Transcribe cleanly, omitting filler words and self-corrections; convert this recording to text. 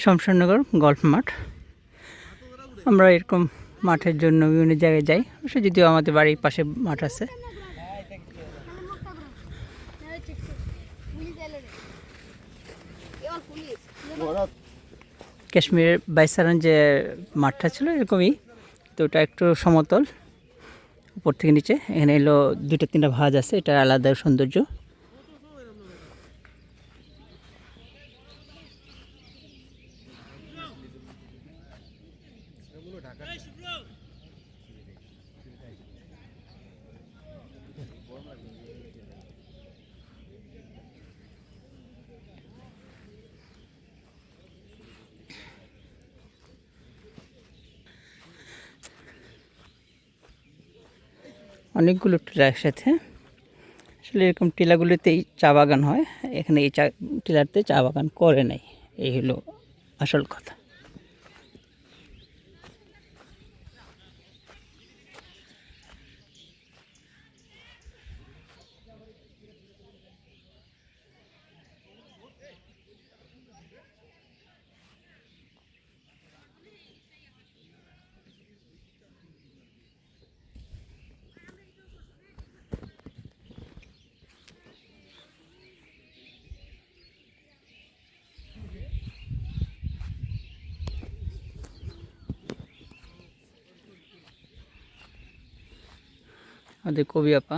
Shamshernagar golf মাঠ। আমরা এরকম মাঠের জন্য বিভিন্ন জায়গায় যাই, অবশ্য যদিও আমাদের বাড়ির পাশে মাঠ আছে। কাশ্মীরের বাইসারান যে মাঠটা ছিল এরকমই, তো ওটা একটু সমতল, উপর থেকে নিচে। এখানে এলো 2-3টা ভাঁজ আছে, এটা আলাদা সৌন্দর্য। অনেকগুলো টিলা একসাথে, আসলে এরকম টিলাগুলোতেই চা বাগান হয়। এখানে এই টিলাতে চা বাগান করে নাই, এই হলো আসল কথা। আমাদের কবি আপা